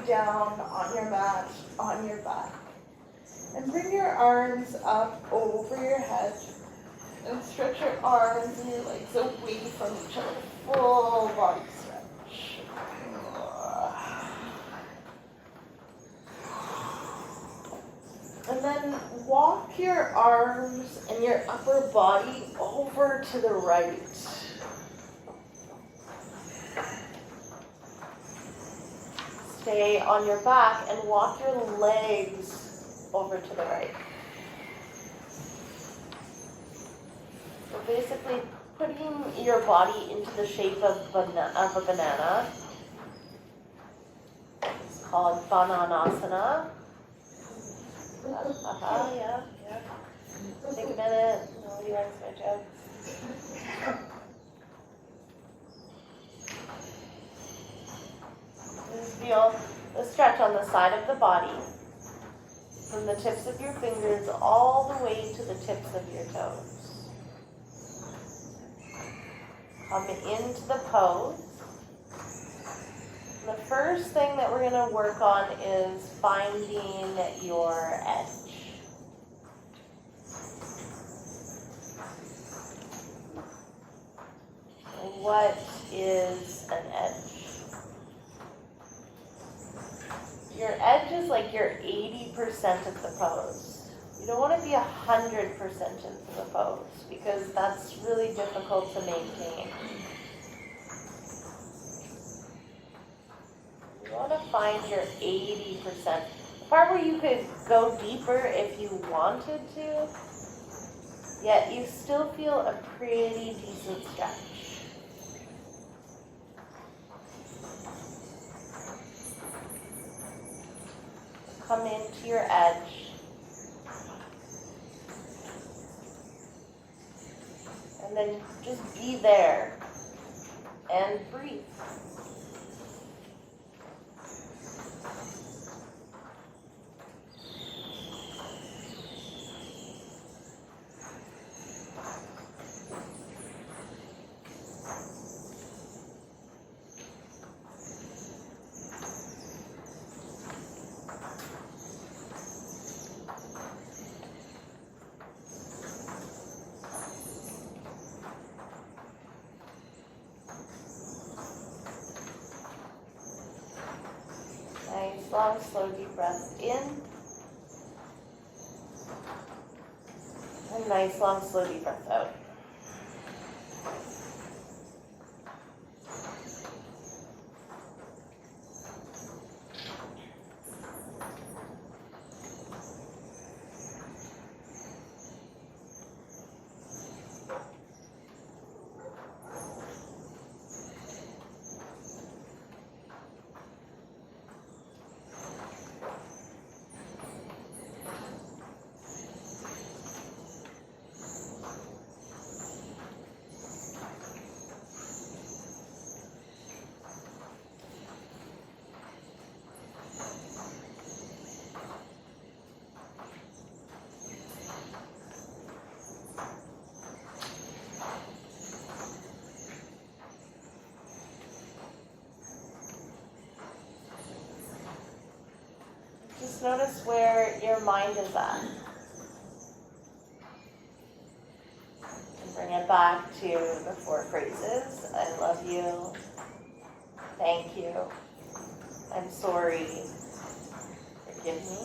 down on your mat, on your back. And bring your arms up over your head. And stretch your arms and your legs away from each other. Full body stretch. And then walk your arms and your upper body over to the right. Stay on your back and walk your legs over to the right. So basically putting your body into the shape of a banana. It's called Bananasana. Yeah. Take a minute. Nobody likes my jokes. Just feel the stretch on the side of the body, from the tips of your fingers all the way to the tips of your toes. Come into the pose. The first thing that we're going to work on is finding your edge. What is an edge? Your edge is like your 80% of the pose. You don't want to be 100% into the pose because that's really difficult to maintain. You want to find your 80%. The part where you could go deeper if you wanted to, yet you still feel a pretty decent stretch. Come into your edge. And then just be there and breathe. Nice, long, slow, deep breath in. And nice, long, slow, deep breath out. Just notice where your mind is at. And bring it back to the 4 phrases. I love you. Thank you. I'm sorry. Forgive me.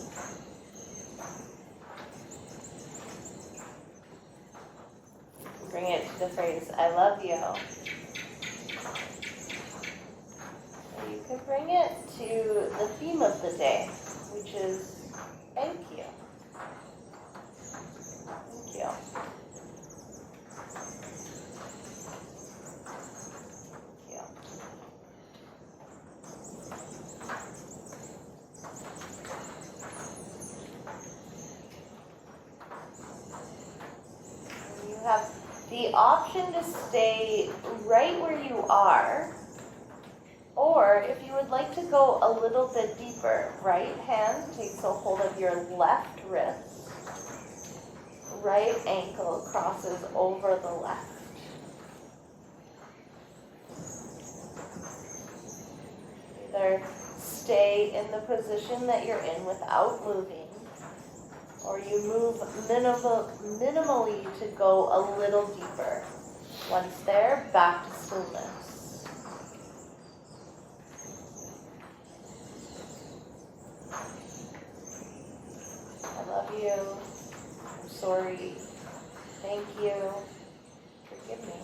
Bring it to the phrase, I love you. Or you could bring it to the theme of the day, which is thank you. Thank you. Thank you. And you have the option to stay right where you are, or if you would like to go a little bit deeper, right hand takes a hold of your left wrist, right ankle crosses over the left. Either stay in the position that you're in without moving, or you move minimally to go a little deeper. Once there, back to stillness. I love you. I'm sorry. Thank you. Forgive me.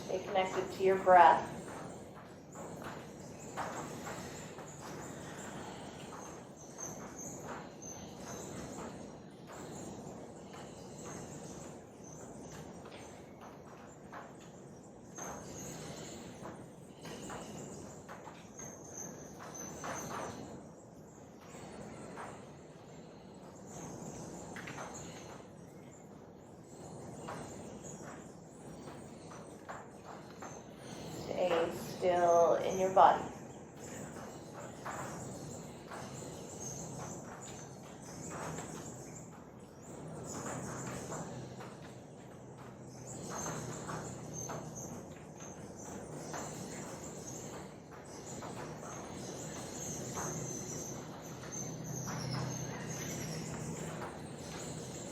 Stay connected to your breath. Stay still in your body.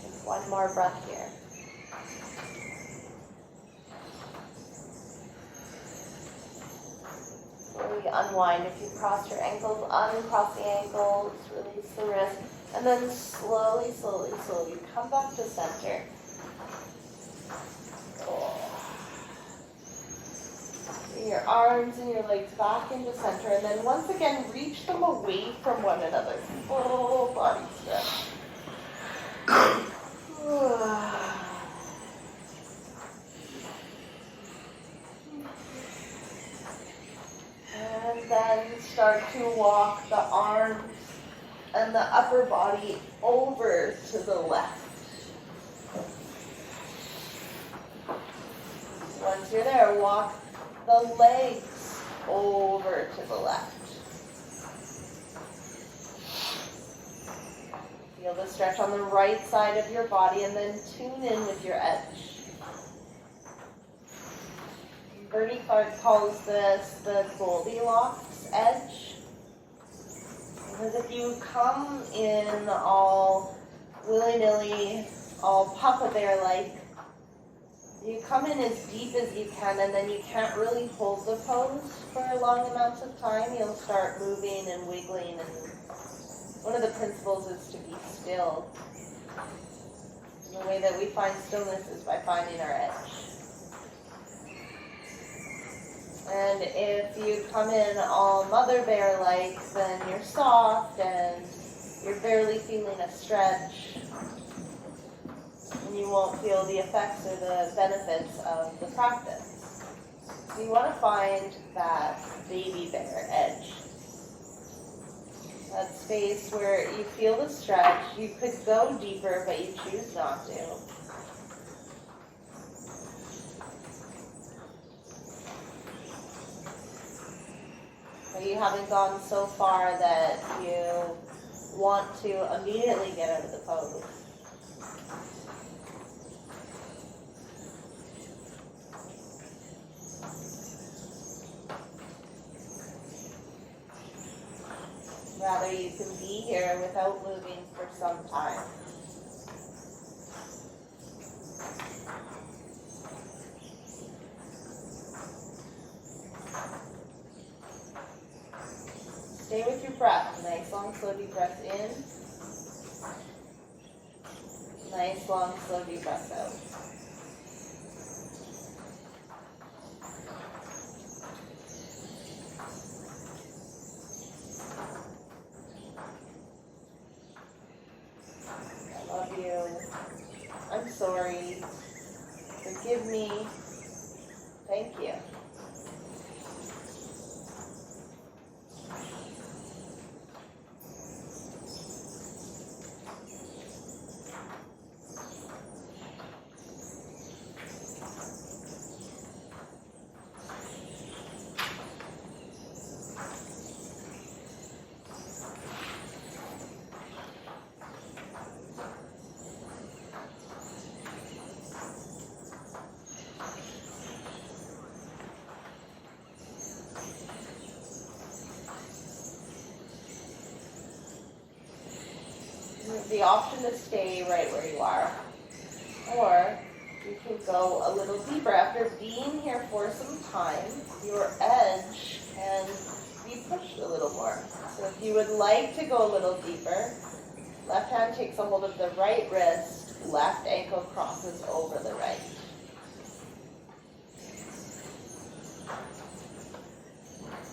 Take one more breath here. Unwind. If you cross your ankles, uncross the ankles, release the wrist, and then slowly come back to center. Bring your arms and your legs back into center, and then once again reach them away from one another. Full body stretch. And then start to walk the arms and the upper body over to the left. Once you're there, walk the legs over to the left. Feel the stretch on the right side of your body, and then tune in with your edge. Bernie Clark calls this the Goldilocks Edge. Because if you come in all willy-nilly, all Papa Bear-like, you come in as deep as you can, and then you can't really hold the pose for long amounts of time. You'll start moving and wiggling, and one of the principles is to be still. And the way that we find stillness is by finding our edge. And if you come in all Mother Bear-like, then you're soft and you're barely feeling a stretch. And you won't feel the effects or the benefits of the practice. So you want to find that baby bear edge. That space where you feel the stretch. You could go deeper, but you choose not to. But you haven't gone so far that you want to immediately get out of the pose. Rather, you can be here without moving for some time. Stay with your breath. Nice, long, slow, deep breath in. Nice, long, slow, deep breath out. I love you. I'm sorry. Forgive me. Thank you. have the option to stay right where you are, or you can go a little deeper. After being here for some time, your edge can be pushed a little more. So if you would like to go a little deeper, left hand takes a hold of the right wrist, left ankle crosses over the right.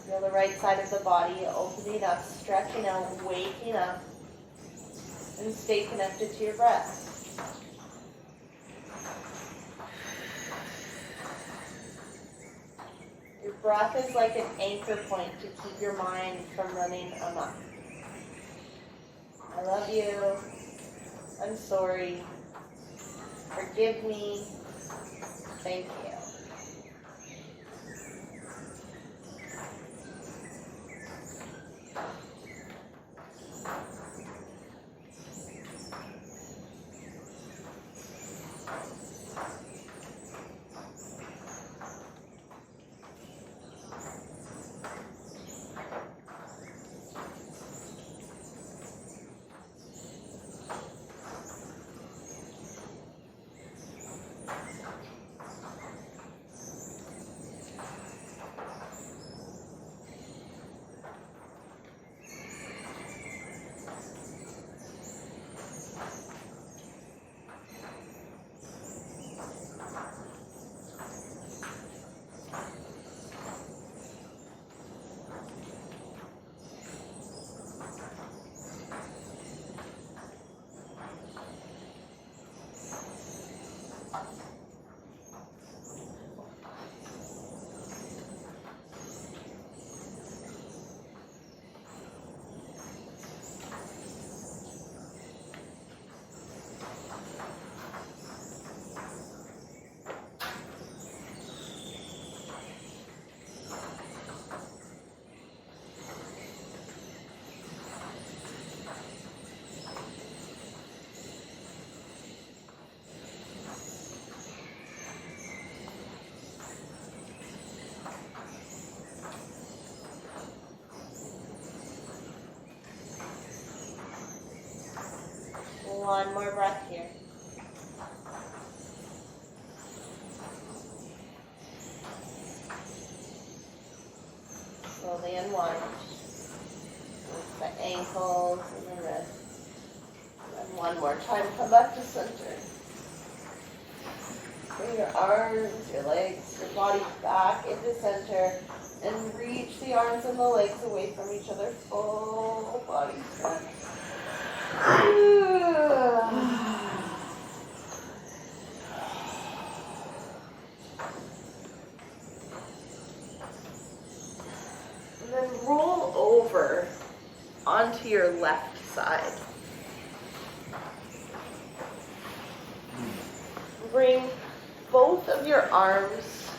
Feel the right side of the body opening up, stretching out, waking up, and stay connected to your breath. Your breath is like an anchor point to keep your mind from running amok. I love you. I'm sorry. Forgive me. Thank you. One more breath here. Slowly unwind. With the ankles and the wrists. And one more time, come back to center. Bring your arms, your legs, your body back into center. And reach the arms and the legs away from each other. Full body stretch. And then roll over onto your left side. Bring both of your arms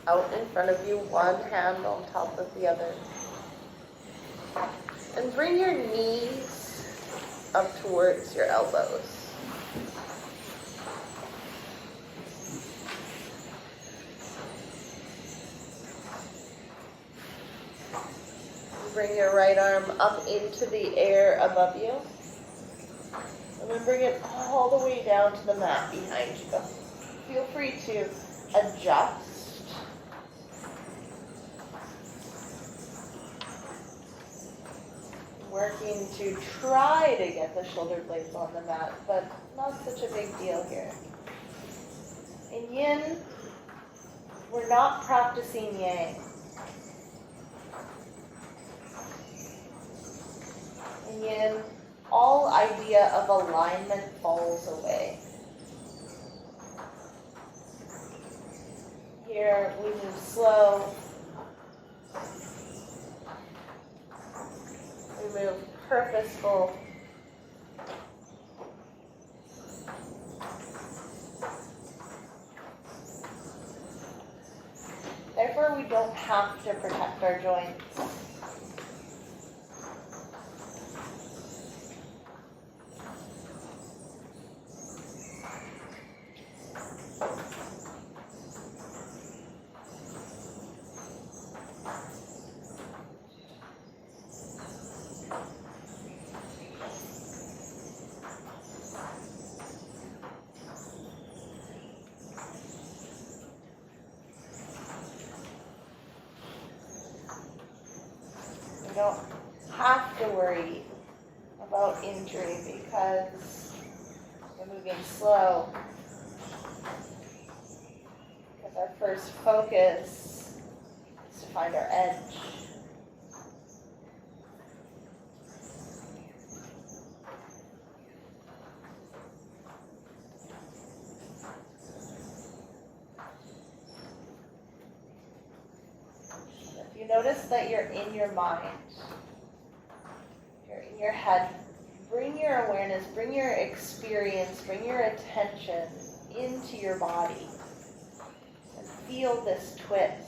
out in front of you, one hand on top of the other. And bring your knees up towards your elbows. Bring your right arm up into the air above you. And then bring it all the way down to the mat behind you. Feel free to adjust. Working to try to get the shoulder blades on the mat, but not such a big deal here. In yin, we're not practicing yang. In yin, all idea of alignment falls away. Here, we move slow. We move purposeful. Therefore, we don't have to protect our joints. about injury because we're moving slow. Because our first focus is to find our edge. If you notice that you're in your mind, you're in your head, bring your awareness, bring your experience, bring your attention into your body and feel this twist.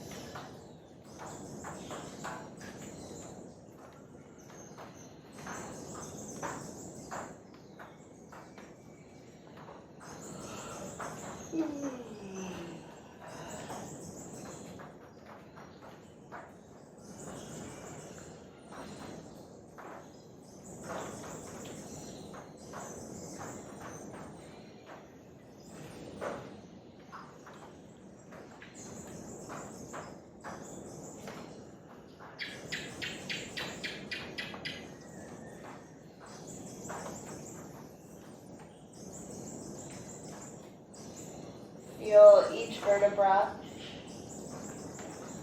Feel each vertebra,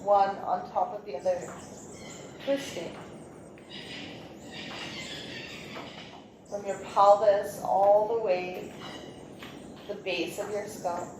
one on top of the other, twisting. From your pelvis all the way to the base of your skull.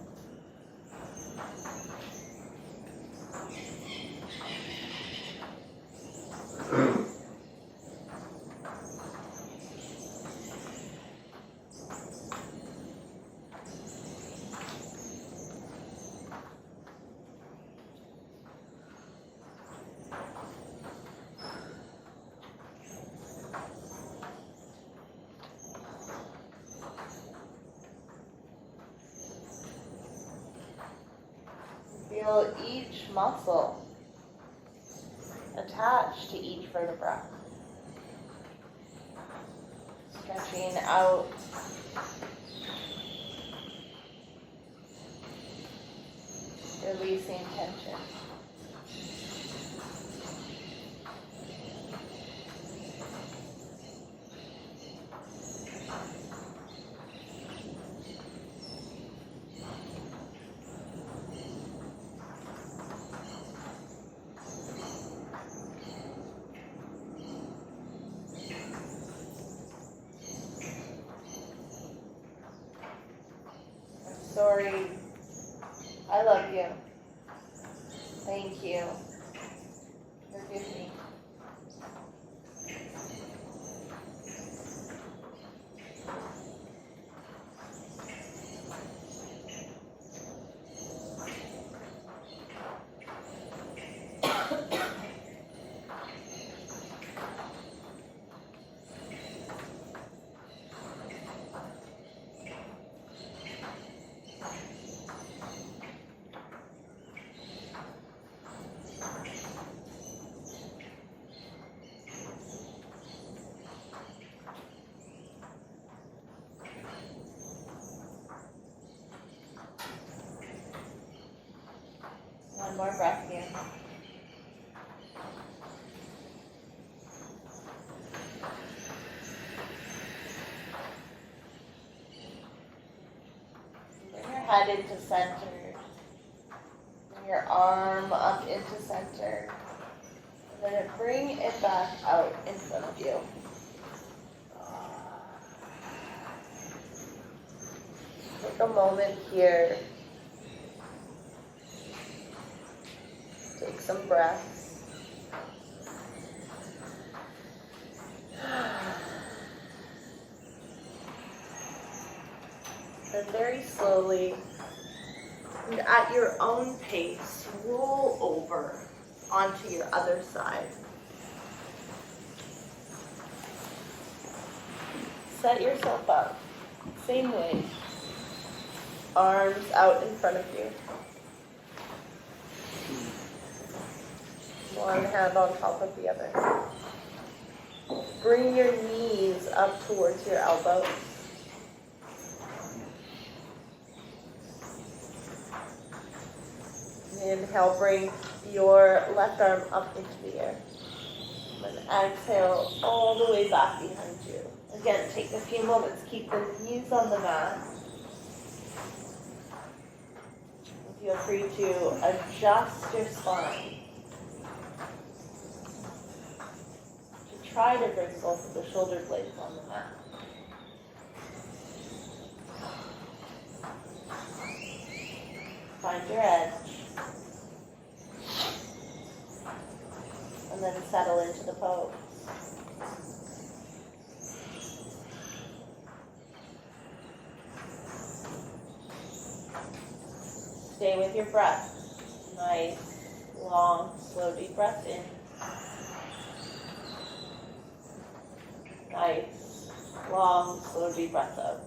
Feel each muscle attached to each vertebra. Stretching out. Releasing tension. Sorry. I love you. Thank you. Forgive me. One more breath here. Bring your head into center. Bring your arm up into center. And then bring it back out in front of you. Take a moment here. Take some breaths. And very slowly, and at your own pace, roll over onto your other side. Set yourself up, same way. Arms out in front of you. One hand on top of the other. Bring your knees up towards your elbows. Inhale, bring your left arm up into the air. And exhale all the way back behind you. Again, take a few moments, keep the knees on the mat. Feel free to adjust your spine. To try to bring both of the shoulder blades on the mat. Find your edge. And then settle into the pose. Stay with your breath. Nice, long, slow, deep breath in. Nice, long, slow, deep breath out.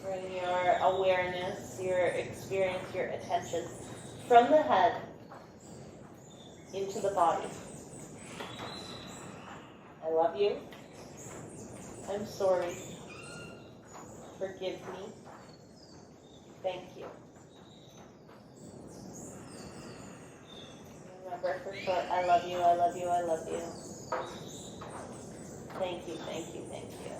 Bring your awareness, your experience, your attention from the head into the body. I love you. I'm sorry. Forgive me. Thank you. Remember for short, I love you, I love you, I love you. Thank you, thank you, thank you.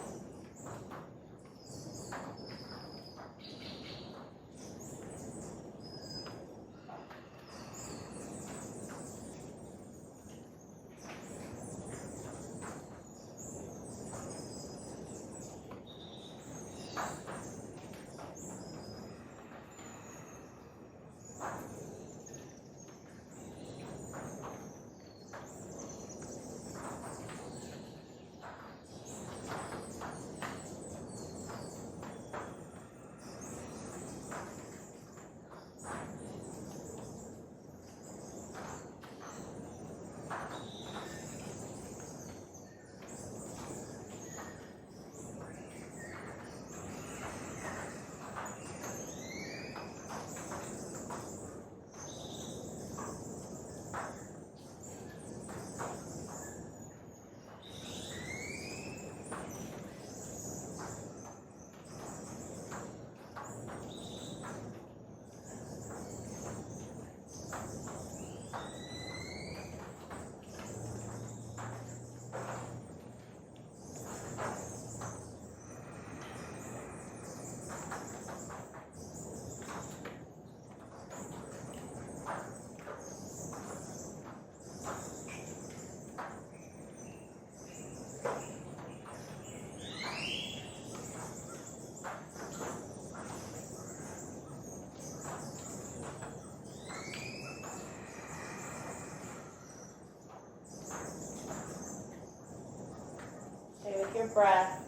With your breath,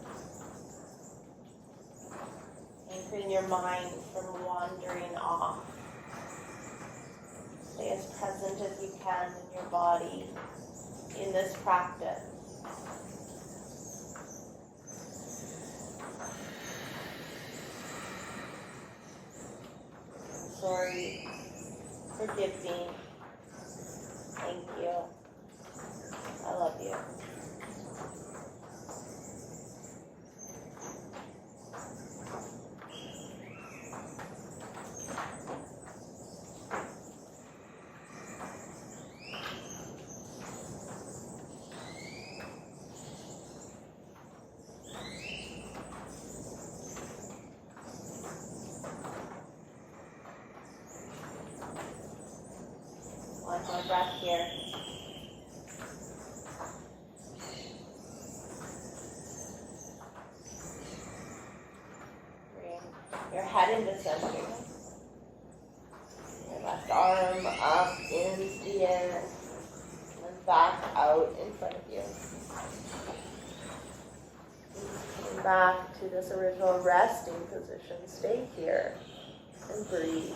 anchoring your mind from wandering off. Stay as present as you can in your body in this practice. Sorry, forgive me, thank you, I love you. One more breath here. Bring your head into center. Your left arm up into the air. And back out in front of you. Come back to this original resting position. Stay here and breathe.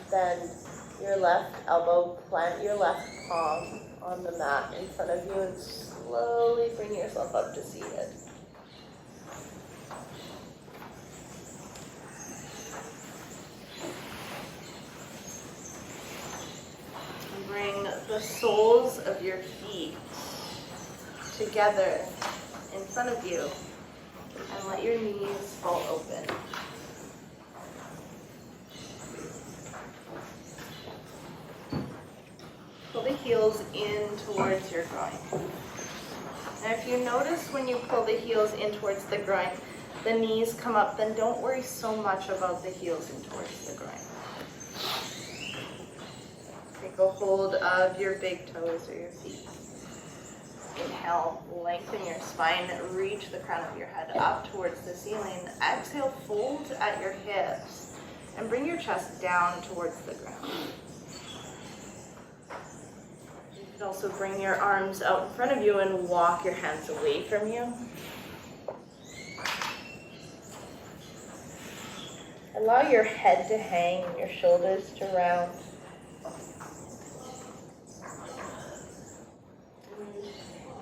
Bend your left elbow, plant your left palm on the mat in front of you, and slowly bring yourself up to seated. And bring the soles of your feet together in front of you, and let your knees fall open. Pull the heels in towards your groin. Now if you notice when you pull the heels in towards the groin, the knees come up, then don't worry so much about the heels in towards the groin. Take a hold of your big toes or your feet. Inhale, lengthen your spine, reach the crown of your head up towards the ceiling. Exhale, fold at your hips, and bring your chest down towards the ground. You can also bring your arms out in front of you and walk your hands away from you. Allow your head to hang and your shoulders to round.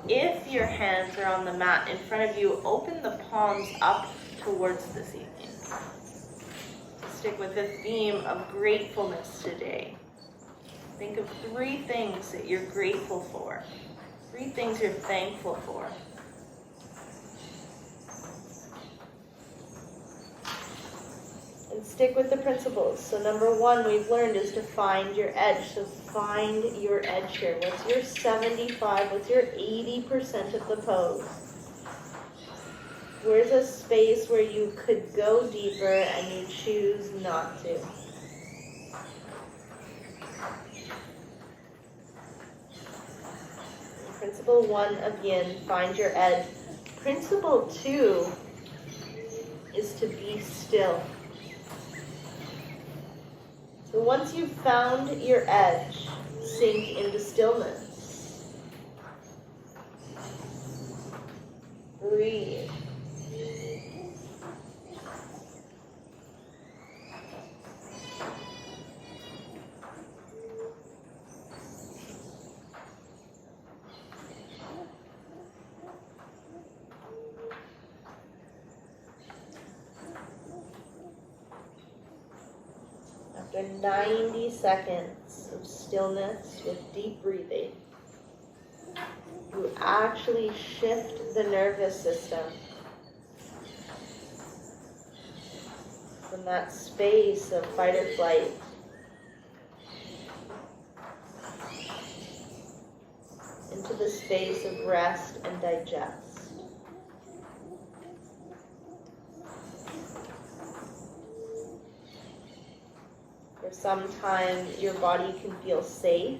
If your hands are on the mat in front of you, open the palms up towards the ceiling. Stick with the theme of gratefulness today. Think of 3 things that you're grateful for, 3 things you're thankful for. And stick with the principles. So number 1 we've learned is to find your edge. So find your edge here. What's your 75? What's your 80% of the pose? Where's a space where you could go deeper and you choose not to? Principle 1 of yin, find your edge. Principle 2 is to be still. So once you've found your edge, sink into stillness. Breathe. After 90 seconds of stillness with deep breathing, you actually shift the nervous system from that space of fight or flight into the space of rest and digest. For some time, your body can feel safe.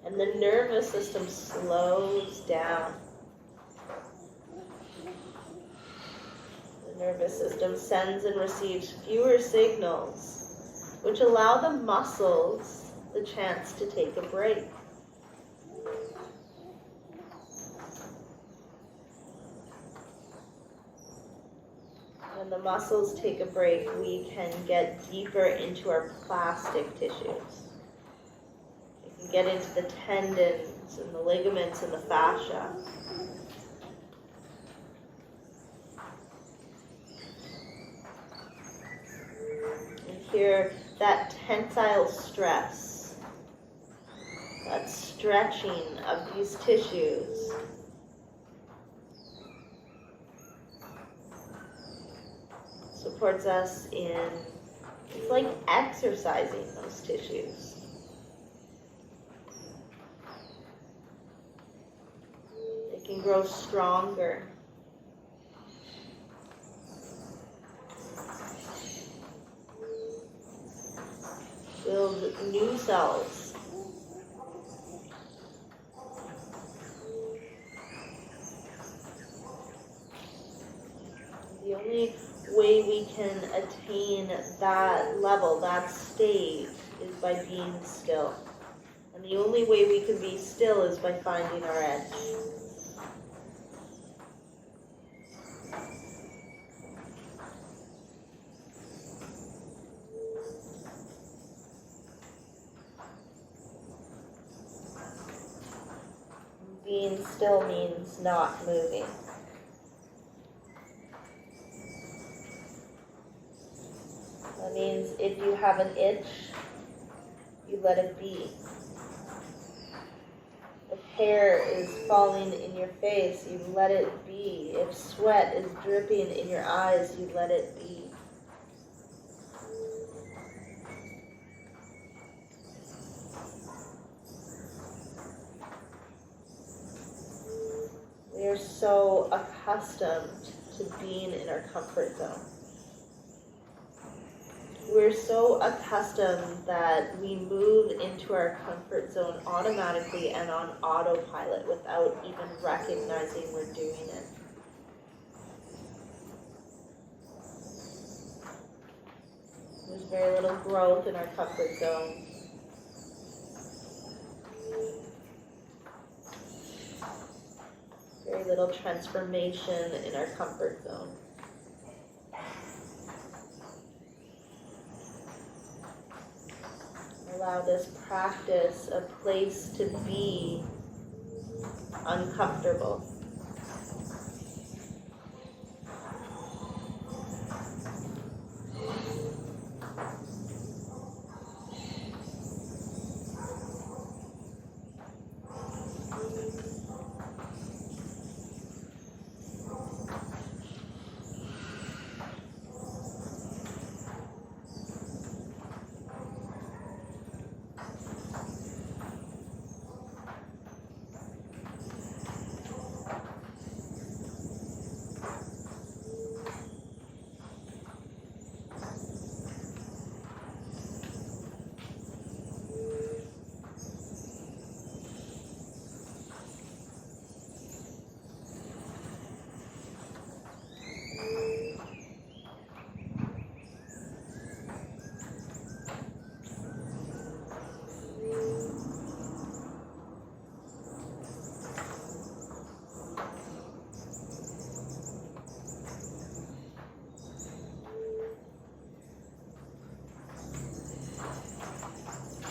And the nervous system slows down. The nervous system sends and receives fewer signals, which allow the muscles the chance to take a break. When the muscles take a break, we can get deeper into our plastic tissues. We can get into the tendons and the ligaments and the fascia. And here, that tensile stress, that stretching of these tissues, supports us in, it's like exercising those tissues. They can grow stronger. Build new cells. The only way we can attain that level, that state, is by being still. And the only way we can be still is by finding our edge. Being still means not moving. That means if you have an itch, you let it be. If hair is falling in your face, you let it be. If sweat is dripping in your eyes, you let it be. We are so accustomed to being in our comfort zone. We're so accustomed that we move into our comfort zone automatically and on autopilot without even recognizing we're doing it. There's very little growth in our comfort zone. Very little transformation in our comfort zone. Allow this practice a place to be uncomfortable.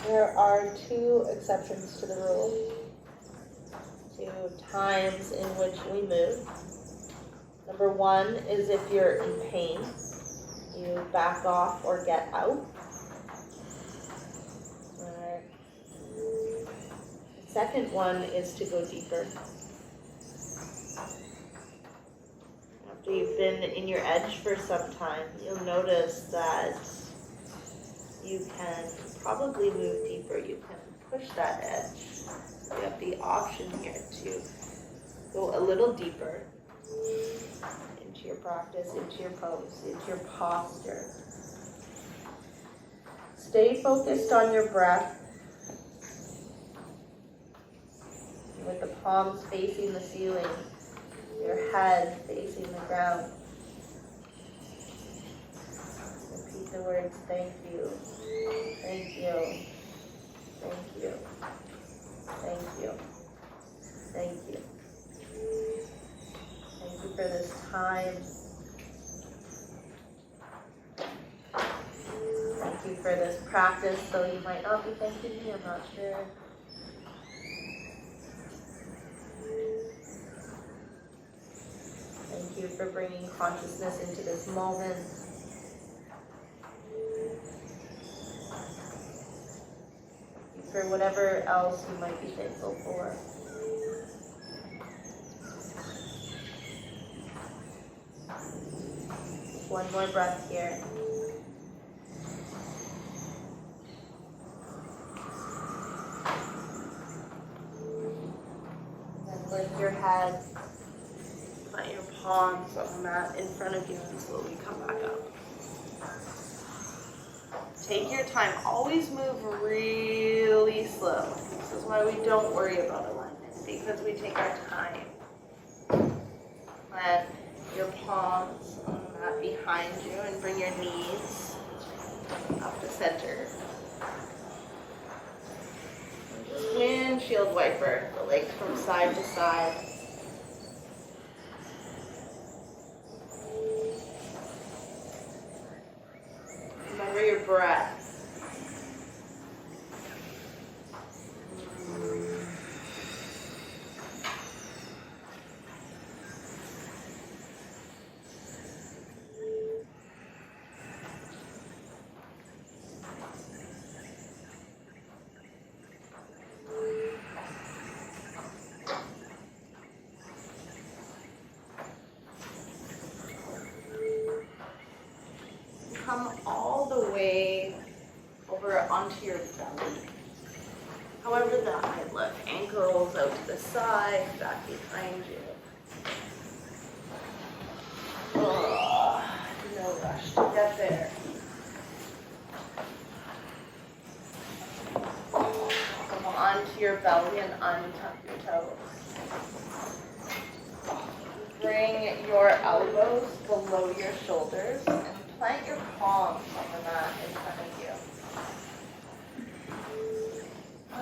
There are two exceptions to the rule, two times in which we move. Number one is if you're in pain, you back off or get out. The second one is to go deeper. After you've been in your edge for some time, you'll notice that you can probably move deeper. You can push that edge. You have the option here to go a little deeper into your practice, into your pose, into your posture. Stay focused on your breath with the palms facing the ceiling, your head facing the ground. Repeat the words, thank you, thank you, thank you, thank you, thank you. Thank you for this time. Thank you for this practice, though you might not be thanking me, I'm not sure. Thank you for bringing consciousness into this moment. Thank you for whatever else you might be thankful for. One more breath here. And then lift your head. Plant your palms on the mat in front of you and slowly come back up. Take your time. Always move really slow. This is why we don't worry about alignment, because we take our time. Plant your palms on the mat behind you and bring your knees up to center. And just windshield wiper the legs from side to side. Remember your breath. come all the way over onto your belly. However that might look. Ankles out to the side, back behind you. No rush to get there. Come onto your belly and untuck your toes. Bring your elbows below your shoulders and plant your palms on the mat in front of you. I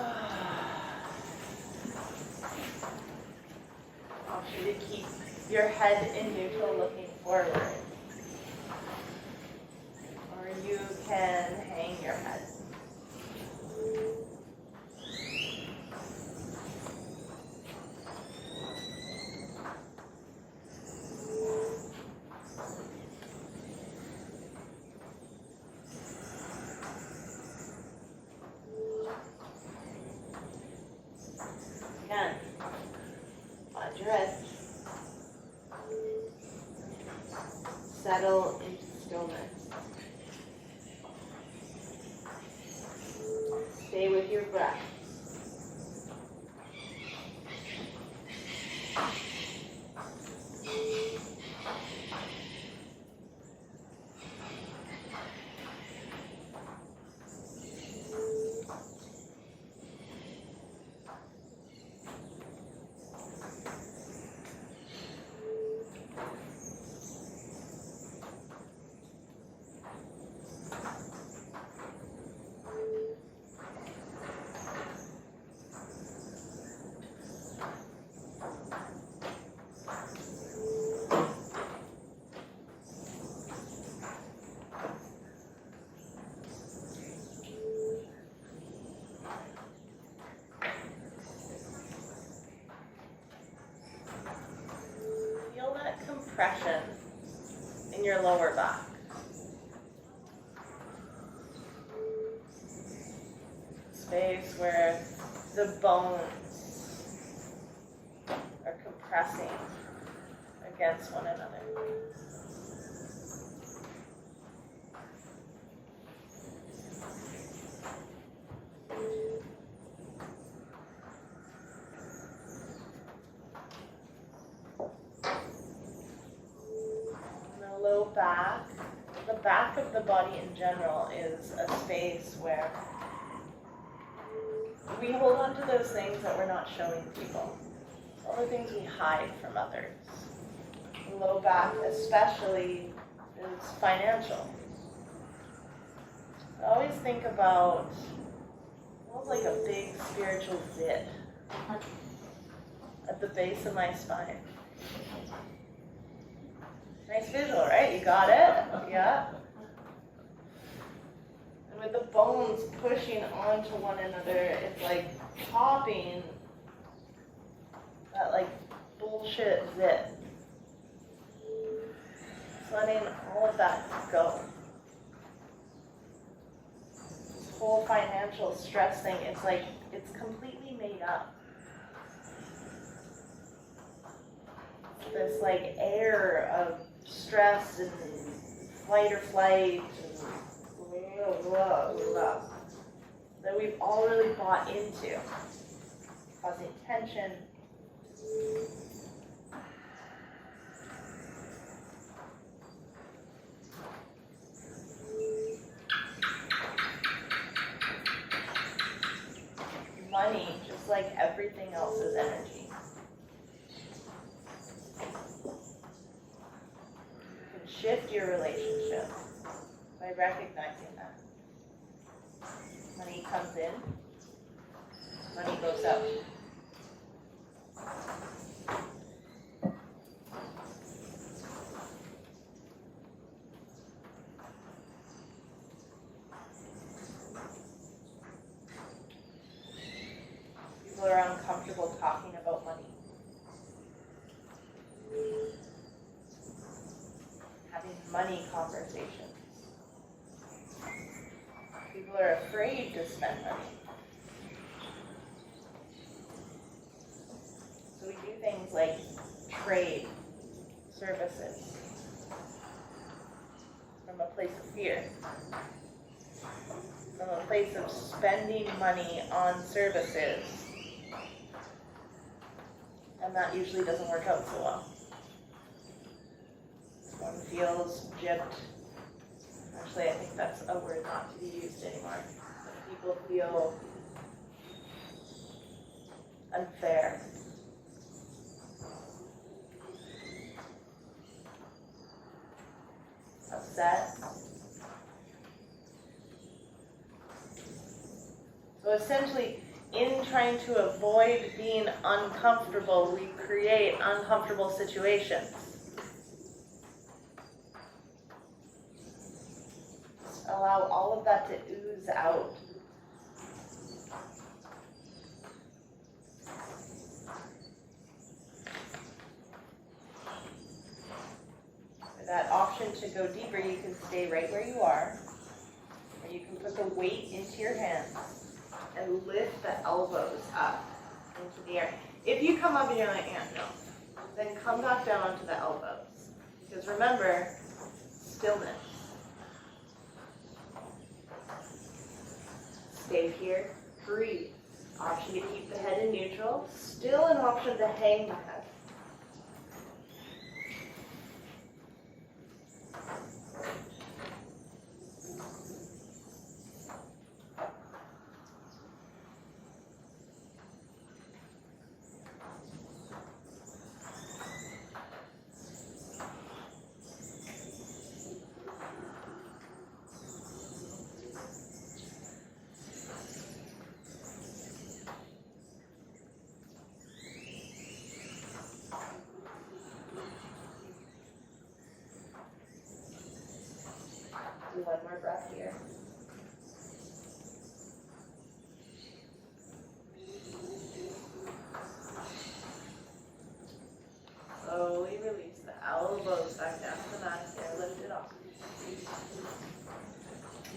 want you to keep your head in neutral looking forward. Or you can hang your head. Again, on your head. Settle into stillness. Stay with your breath. Compression in your lower back. Space where the bones are compressing against one another. Back, the back of the body in general is a space where we hold on to those things that we're not showing people. All the things we hide from others. The low back especially is financial. I always think about almost like a big spiritual zit at the base of my spine. Nice visual, right? You got it? Yeah. And with the bones pushing onto one another, it's like popping that like bullshit zip. Just letting all of that go. This whole financial stress thing, it's like, it's completely made up. This like air of stress and fight or flight and blah, blah, that we've all really bought into, causing tension. Money, just like everything else, is energy. Shift your relationship by recognizing that. Money comes in, money goes out. People are uncomfortable talking about money. Money conversations. People are afraid to spend money. So we do things like trade services from a place place of fear, from a place of spending money on services. And that usually doesn't work out so well. One feels gypped. Actually, I think that's a word not to be used anymore. People feel unfair. Upset. So essentially, in trying to avoid being uncomfortable, we create uncomfortable situations. Just allow all of that to ooze out. For that option to go deeper, you can stay right where you are, or you can put the weight into your hands and lift the elbows up into the air. If you come up and you're like, yeah, no, then come back down onto the elbows. Because remember, stillness. Stay here, breathe. Option to keep the head in neutral. Still an option to hang the head. Do one more breath here. Slowly release the elbows back down to the mat here. Lift it up.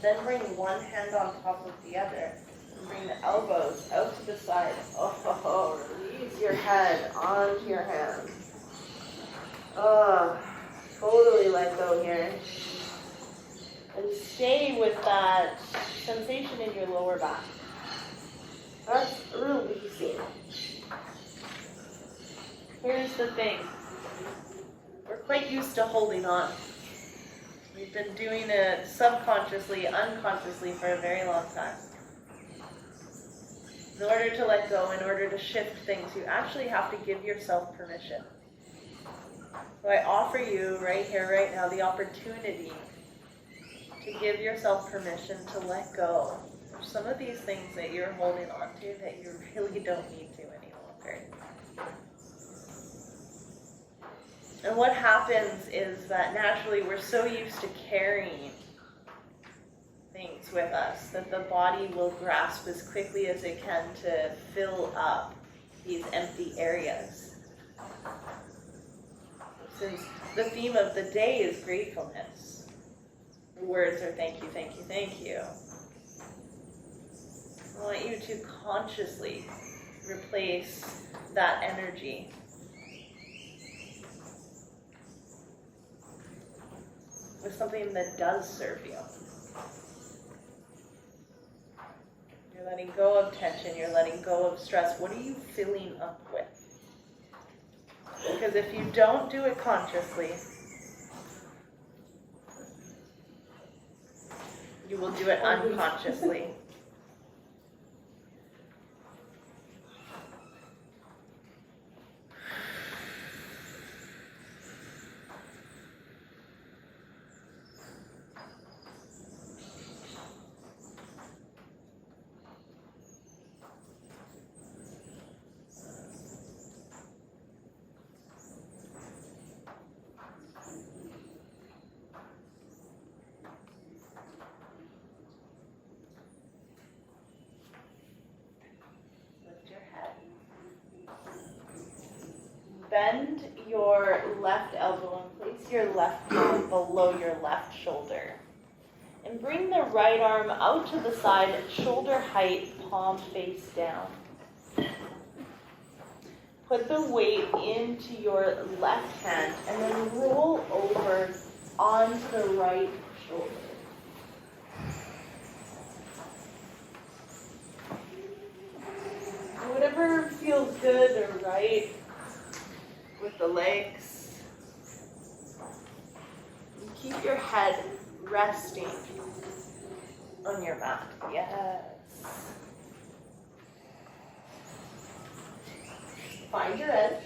Then bring one hand on top of the other. And bring the elbows out to the side. Oh, release your head onto your hands. Oh, totally let go here. And stay with that sensation in your lower back. That's releasing. Here's the thing. We're quite used to holding on. We've been doing it subconsciously, unconsciously for a very long time. In order to let go, in order to shift things, you actually have to give yourself permission. So I offer you right here, right now, the opportunity to give yourself permission to let go of some of these things that you're holding on to that you really don't need to any longer. And what happens is that naturally we're so used to carrying things with us that the body will grasp as quickly as it can to fill up these empty areas. Since the theme of the day is gratefulness, the words are thank you, thank you, thank you. I want you to consciously replace that energy with something that does serve you. You're letting go of tension, you're letting go of stress. What are you filling up with? Because if you don't do it consciously, you will do it unconsciously. Bend your left elbow and place your left palm below your left shoulder. And bring the right arm out to the side, shoulder height, palm face down. Put the weight into your left hand and then roll over onto the right shoulder. Whatever feels good or right with the legs. And keep your head resting on your mat. Yes. Find your edge.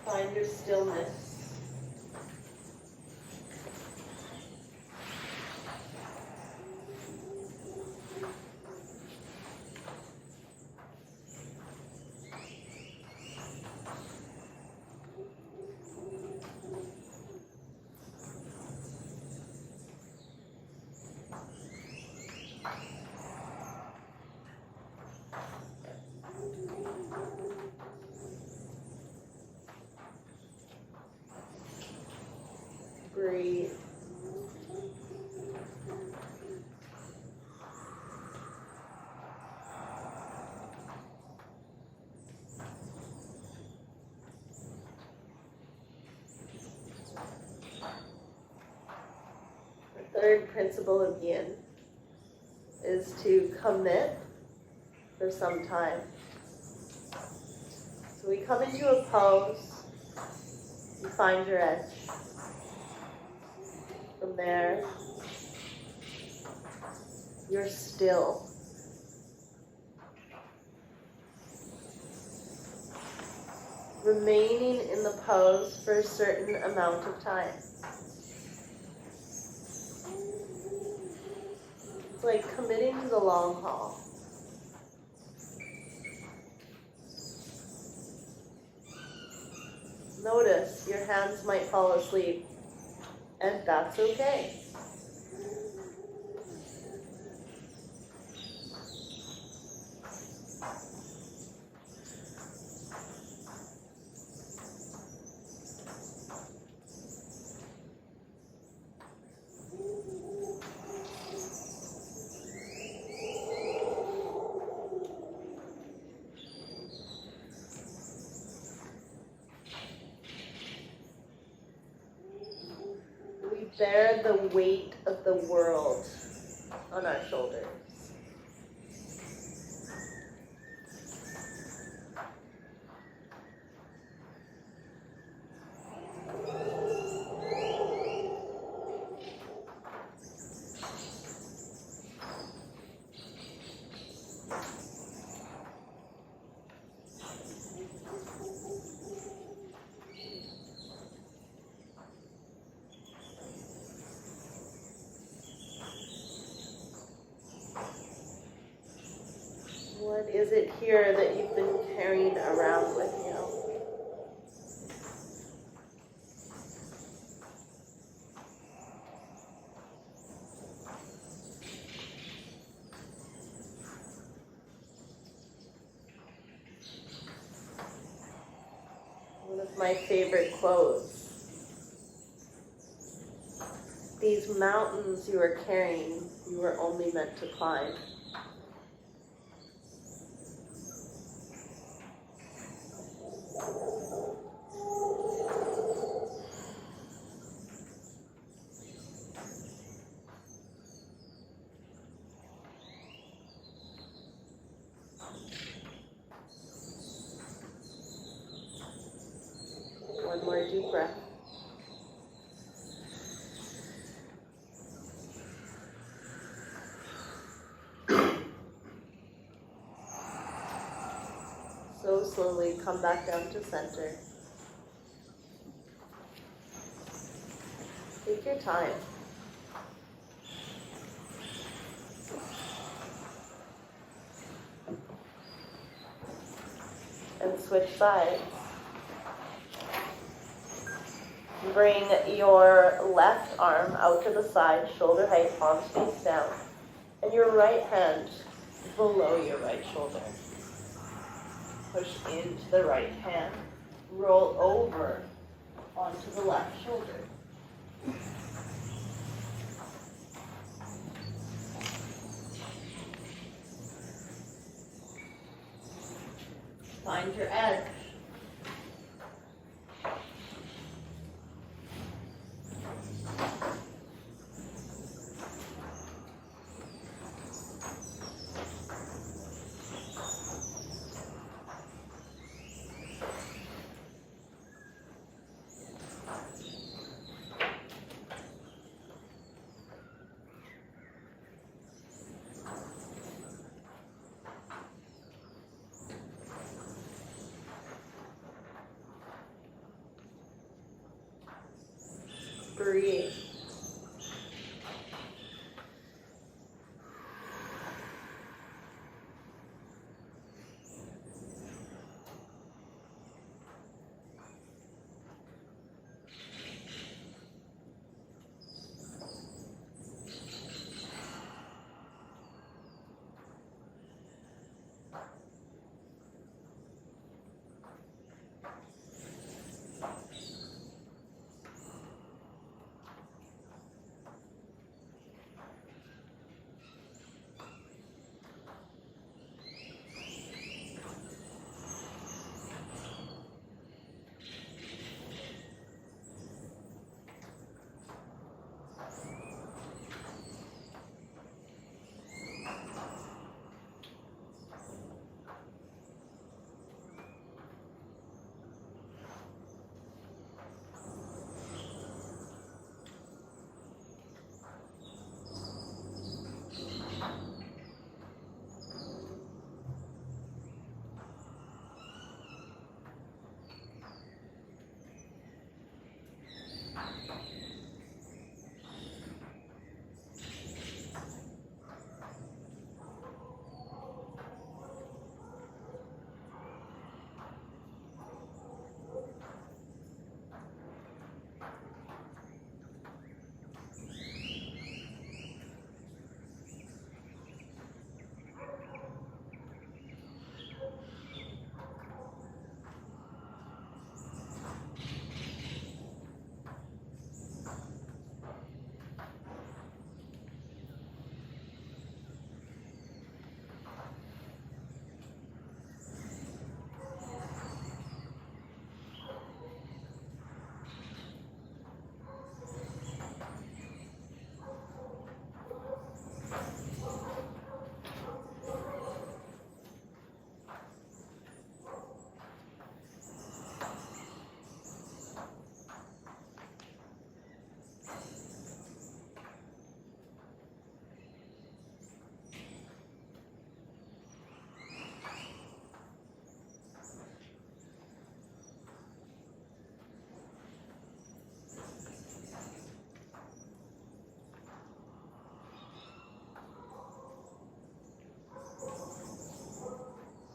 Find your stillness. Breathe. The third principle of yin is to commit for some time. So we come into a pose, you find your edge. From there, you're still. Remaining in the pose for a certain amount of time. It's like committing to the long haul. Notice your hands might fall asleep. And that's okay. Bear the weight of the world on our shoulders. What is it here that you've been carrying around with you? One of my favorite quotes. These mountains you are carrying, you were only meant to climb. One more deep breath. So slowly come back down to center. Take your time. And switch sides. Bring your left arm out to the side, shoulder height, palms face down, and your right hand below your right shoulder. Push into the right hand, roll over onto the left shoulder. Find your edge. breathe.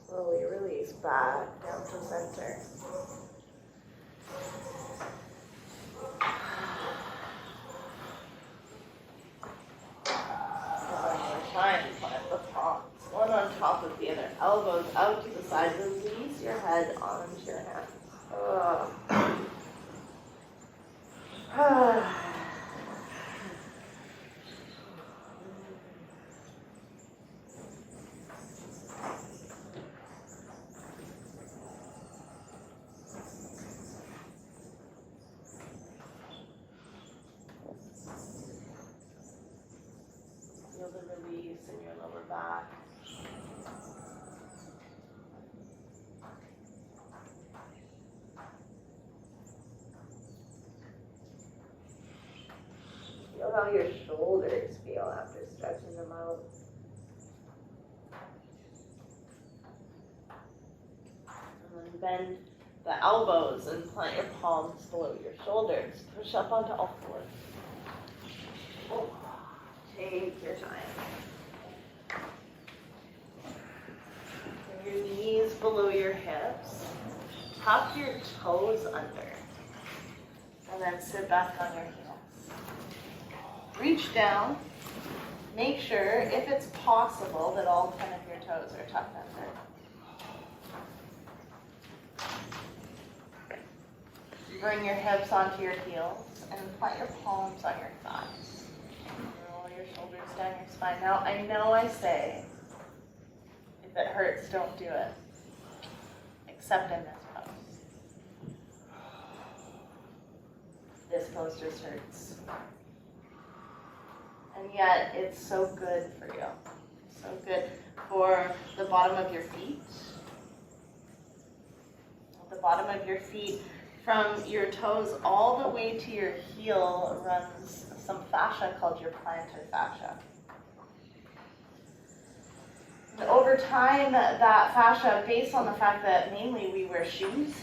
Slowly release back down to center. One more time, plant the palms, one on top of the other, elbows out to the side, release your head onto your hands. Feel the release in your lower back. Feel how your shoulders feel after stretching them out. And then bend the elbows and plant your palms below your shoulders. Push up onto all fours. Oh. Take your time. Bring your knees below your hips. Tuck your toes under. And then sit back on your heels. Reach down. Make sure, if it's possible, that all 10 of your toes are tucked under. Bring your hips onto your heels and plant your palms on your thighs. Roll your shoulders down your spine. Now, I know I say, if it hurts, don't do it. Except in this pose. This pose just hurts. And yet, it's so good for you. So good for the bottom of your feet. The bottom of your feet, from your toes all the way to your heel, runs some fascia called your plantar fascia. And over time, that fascia, based on the fact that mainly we wear shoes,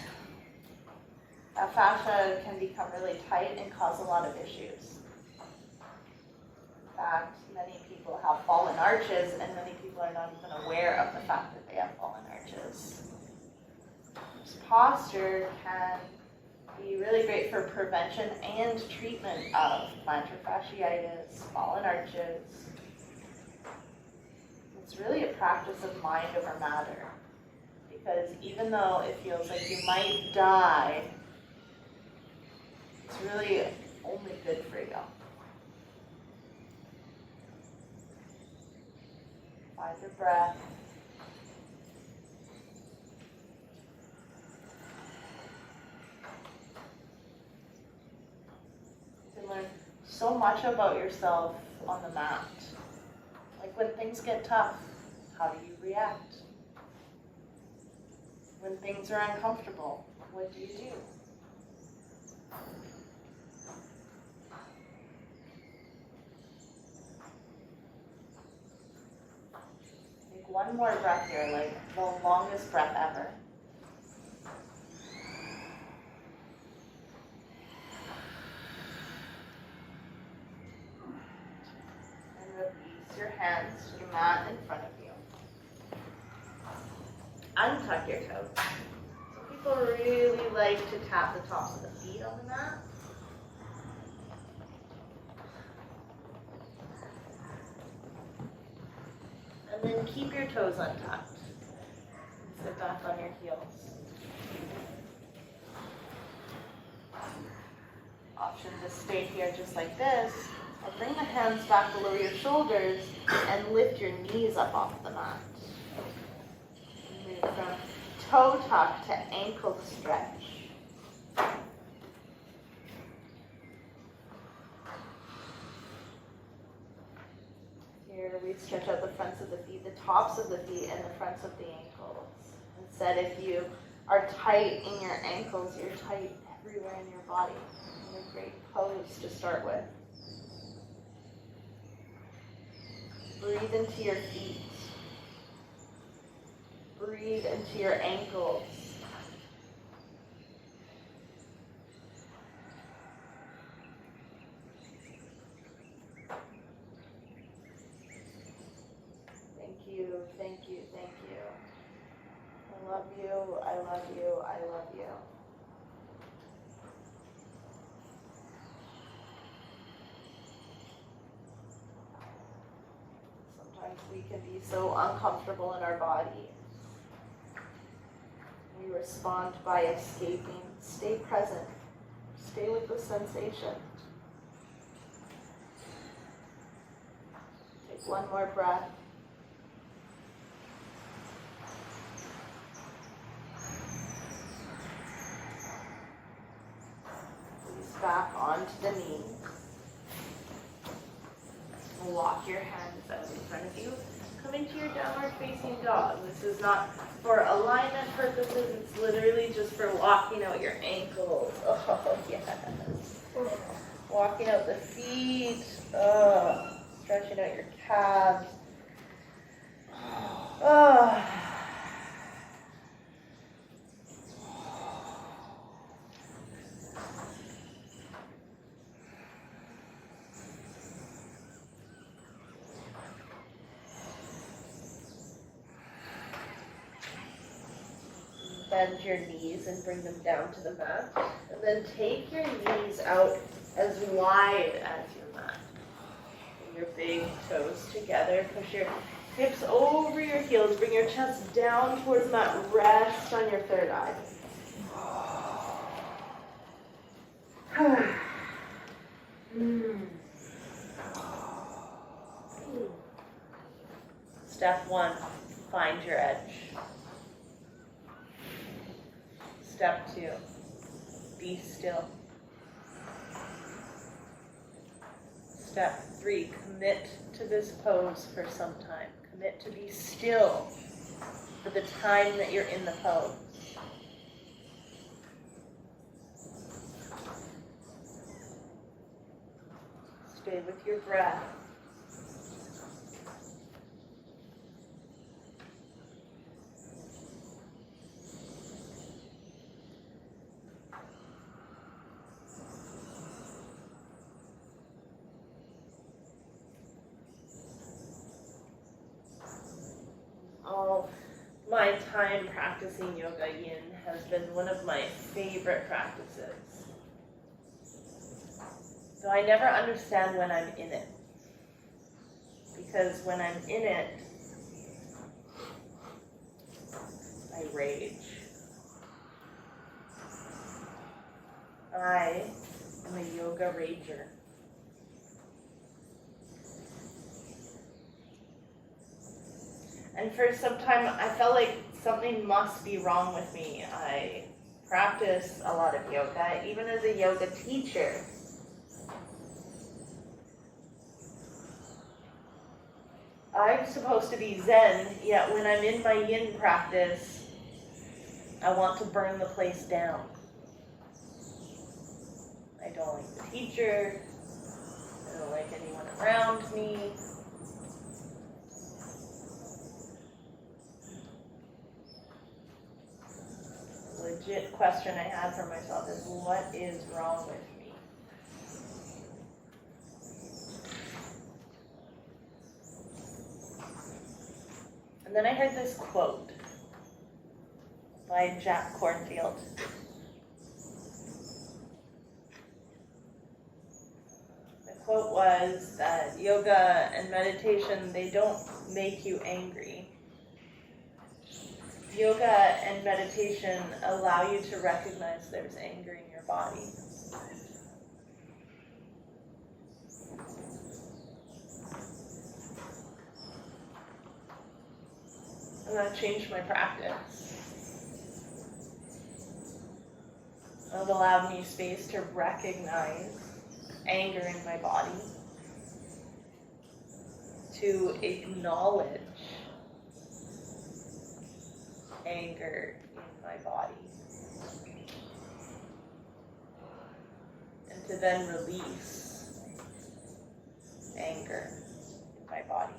That fascia can become really tight and cause a lot of issues. In fact, many people have fallen arches, and many people are not even aware of the fact that they have fallen arches. This posture can be really great for prevention and treatment of plantar fasciitis, fallen arches. It's really a practice of mind over matter, because even though it feels like you might die, it's really only good for you. Find your breath. You can learn so much about yourself on the mat. Like when things get tough, how do you react? When things are uncomfortable, what do you do? Take one more breath here, like the longest breath ever. And release your hands to the mat in front of you. Untuck your toes. Some people really like to tap the tops of the feet on the mat. And then keep your toes untucked. Sit back on your heels. Option to stay here just like this, or bring the hands back below your shoulders and lift your knees up off the mat. Move from toe tuck to ankle stretch. Here we stretch out the fronts of the feet, the tops of the feet, and the fronts of the ankles. Instead, if you are tight in your ankles, you're tight everywhere in your body. And a great pose to start with. Breathe into your feet. Breathe into your ankles. Thank you, thank you, thank you. I love you, I love you, I love you. Sometimes we can be so uncomfortable in our body. We respond by escaping. Stay present. Stay with the sensation. Take one more breath. Release back onto the knees. Walk your hands out in front of you. Come into your downward facing dog. This is not for alignment purposes, it's literally just for walking out your ankles. Oh, yes. Walking out the feet. Stretching out your calves. Bend your knees and bring them down to the mat. And then take your knees out as wide as your mat. Bring your big toes together. Push your hips over your heels. Bring your chest down towards the mat. Rest on your third eye. Step one, find your edge. Step two, be still. Step three, commit to this pose for some time. Commit to be still for the time that you're in the pose. Stay with your breath. my time practicing yoga yin has been one of my favorite practices. So I never understand when I'm in it. Because when I'm in it, I rage. I am a yoga rager. And for some time, I felt like something must be wrong with me. I practice a lot of yoga, even as a yoga teacher. I'm supposed to be Zen, yet when I'm in my yin practice, I want to burn the place down. I don't like the teacher. I don't like anyone around me. Legit question I had for myself is, what is wrong with me? And then I heard this quote by Jack Cornfield. The quote was that yoga and meditation, they don't make you angry. Yoga and meditation allow you to recognize there's anger in your body. And that changed my practice. It allowed me space to recognize anger in my body, to acknowledge anger in my body, and to then release anger in my body.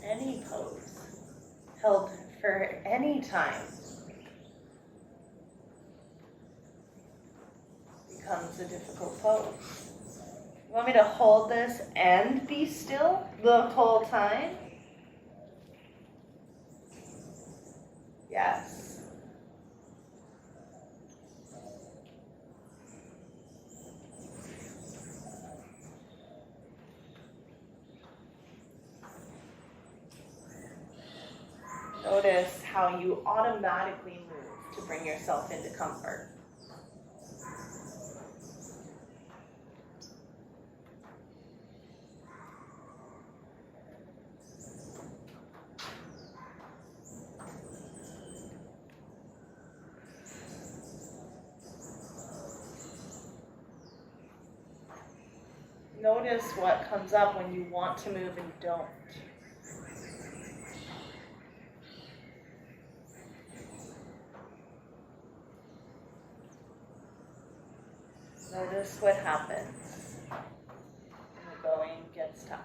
Any pose held for any time becomes a difficult pose. You want me to hold this and be still the whole time? Yes. Notice how you automatically move to bring yourself into comfort. Notice what comes up when you want to move and don't. Notice what happens when the going gets tough.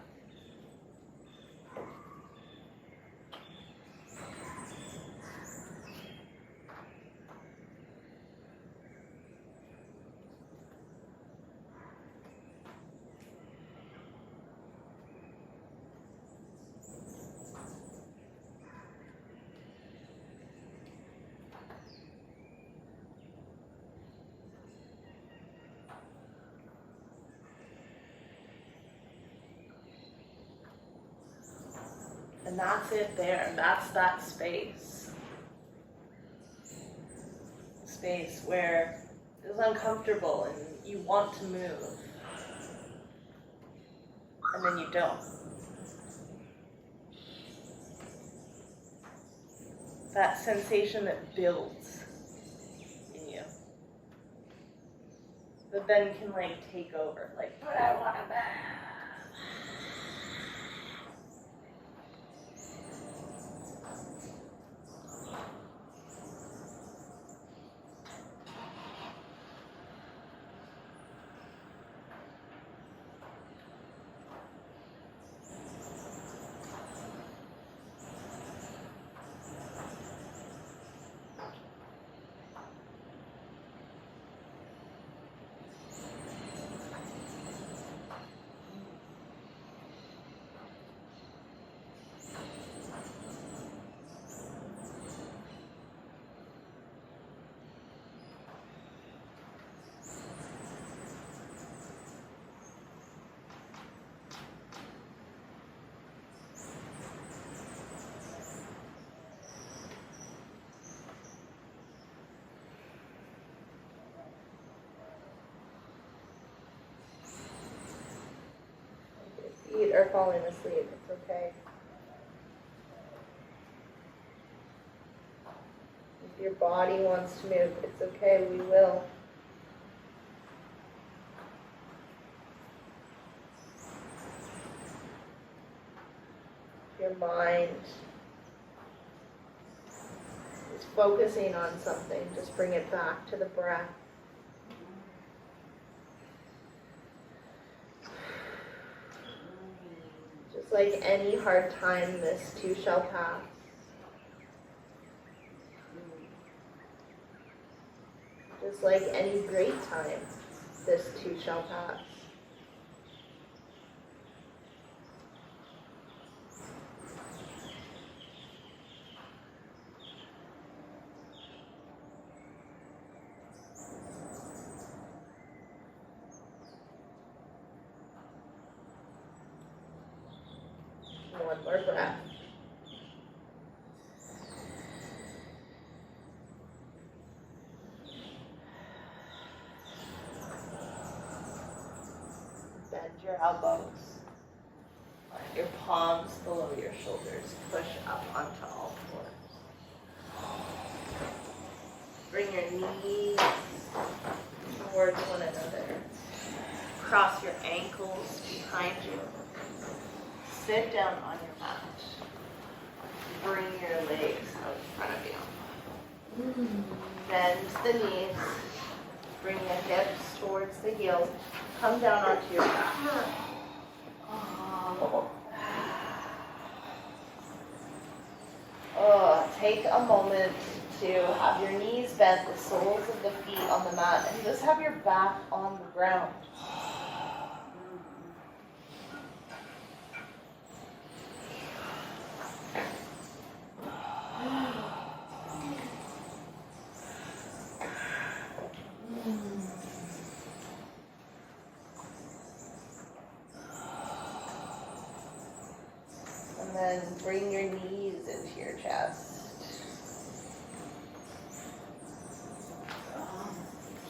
And that's it there. That's that space. Space where it's uncomfortable and you want to move. And then you don't. That sensation that builds in you. But then can take over. But I want to move. start falling asleep. It's okay. If your body wants to move, it's okay, we will. Your mind is focusing on something, just bring it back to the breath. Just like any hard time, this too shall pass. Just like any great time, this too shall pass. One more breath. Bend your elbows. Let your palms below your shoulders. Push up onto all fours. Bring your knees towards one another. Cross your ankles behind you. Sit down on your mat. Bring your legs out in front of you. Bend the knees. Bring the hips towards the heels. Come down onto your back. Take a moment to have your knees bent, the soles of the feet on the mat, and just have your back on the ground. And then bring your knees into your chest.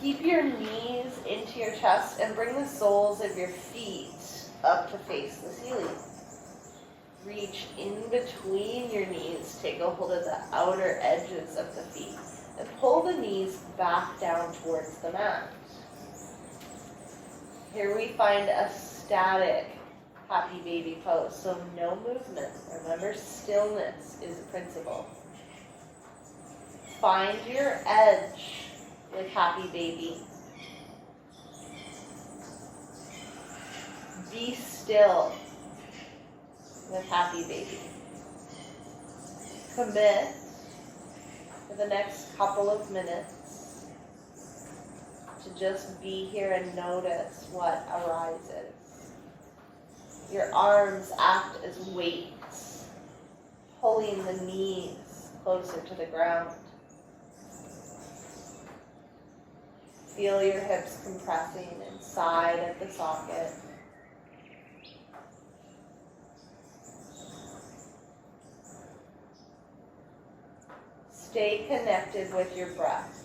Keep your knees into your chest and bring the soles of your feet up to face the ceiling. Reach in between your knees, take a hold of the outer edges of the feet, and pull the knees back down towards the mat. Here we find a static happy baby pose, so no movement. Remember, stillness is a principle. Find your edge with happy baby. Be still with happy baby. Commit for the next couple of minutes to just be here and notice what arises. Your arms act as weights, pulling the knees closer to the ground. Feel your hips compressing inside of the socket. Stay connected with your breath.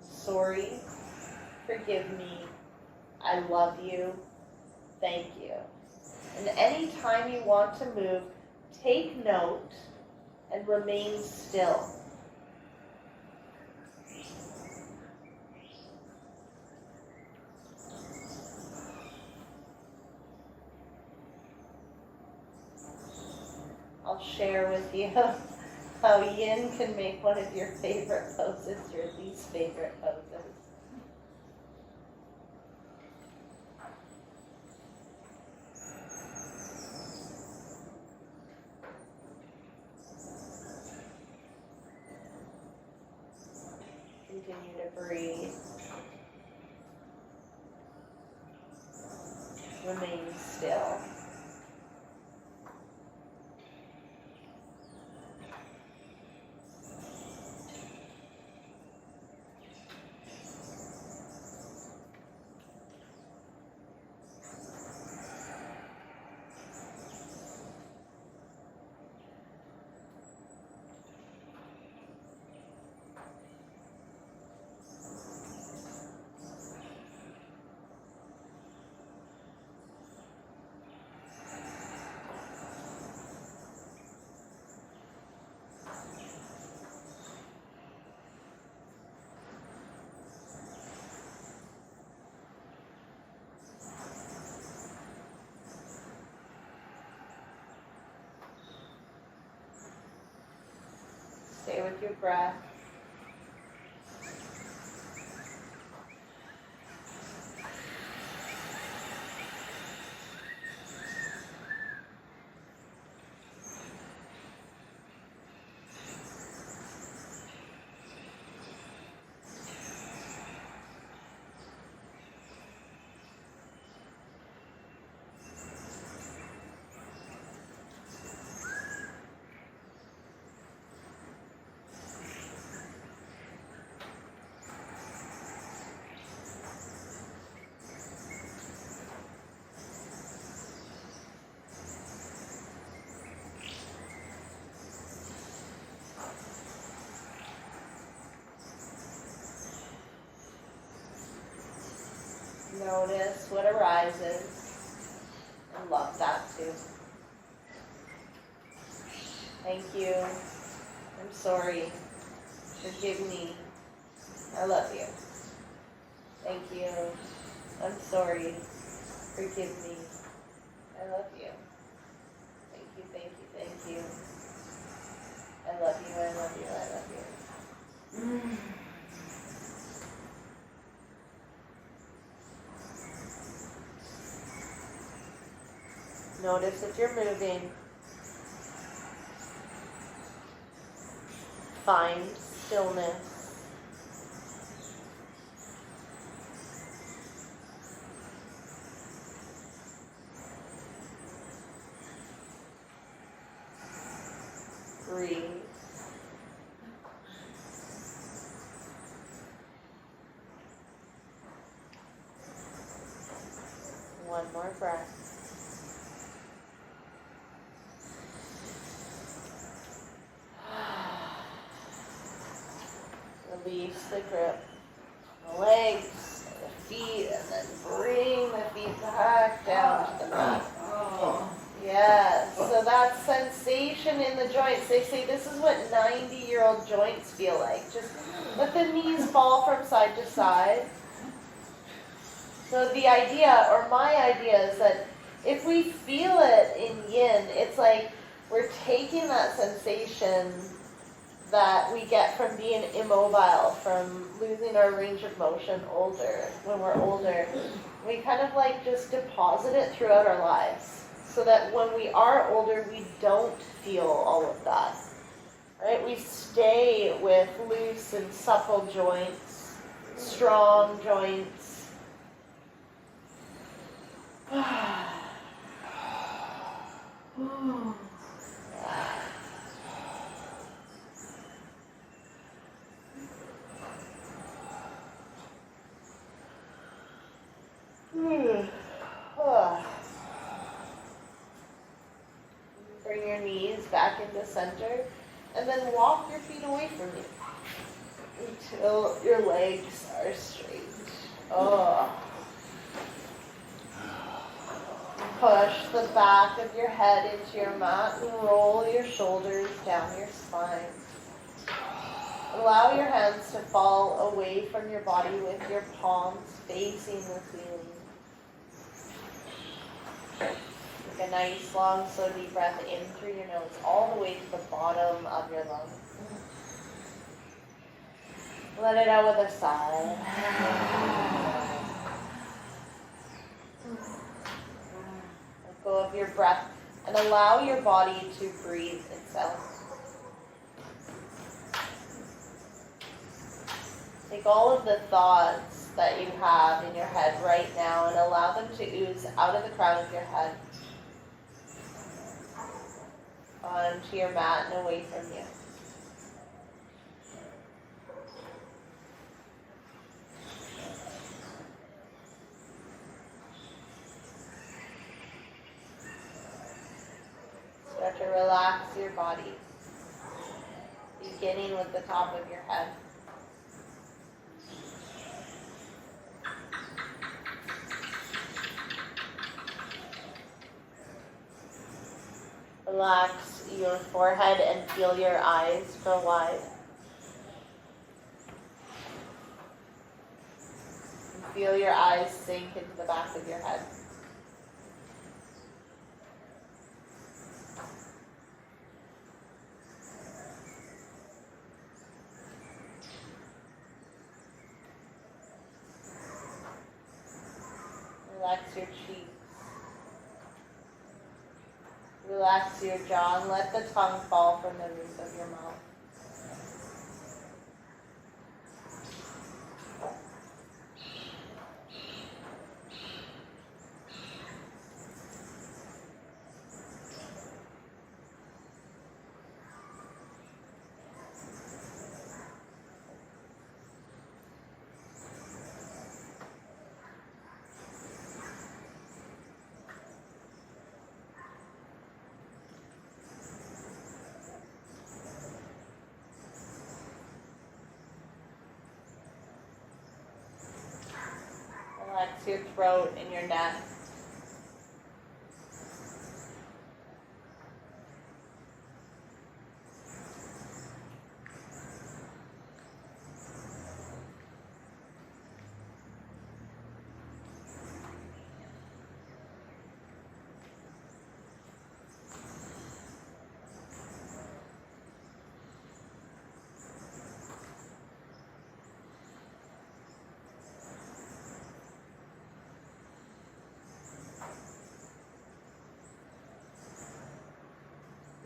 Sorry, forgive me, I love you, thank you. And anytime you want to move, take note and remain still. I'll share with you how yin can make one of your favorite poses your least favorite poses. Continue to breathe. Remain still. Stay with your breath. Notice what arises. I love that too. Thank you. I'm sorry. Forgive me. I love you. Thank you. I'm sorry. Forgive me. I love you. Thank you, thank you, thank you. I love you, I love you, I love you. Notice if you're moving. Find stillness. Breathe. One more breath. Release the grip, the legs, the feet, and then bring the feet back down to the mat. Yes, so that sensation in the joints, they say this is what 90-year-old joints feel like. Just let the knees fall from side to side. So the idea, or my idea, is that if we feel it in yin, it's like we're taking that sensation that we get from being immobile, from losing our range of motion when we're older. We kind of like just deposit it throughout our lives so that when we are older, we don't feel all of that, right? We stay with loose and supple joints, strong joints. Bring your knees back into center and then walk your feet away from you until your legs are straight. Push the back of your head into your mat and roll your shoulders down your spine. Allow your hands to fall away from your body with your palms facing the ceiling. Take a nice, long, slow, deep breath in through your nose, all the way to the bottom of your lungs. Let it out with a sigh. Let go of your breath and allow your body to breathe itself. Take all of the thoughts that you have in your head right now and allow them to ooze out of the crown of your head onto your mat and away from you. Start to relax your body, beginning with the top of your head. Relax your forehead and feel your eyes grow wide. And feel your eyes sink into the back of your head. Relax your cheeks. Relax your jaw and let the tongue fall from the roof of your mouth. Relax your throat and your neck.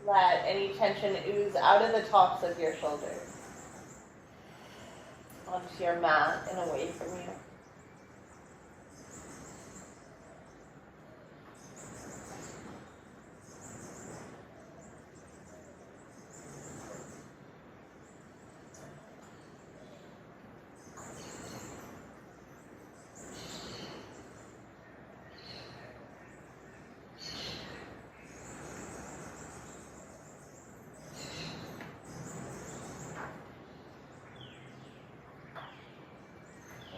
Let any tension ooze out of the tops of your shoulders onto your mat and away from you.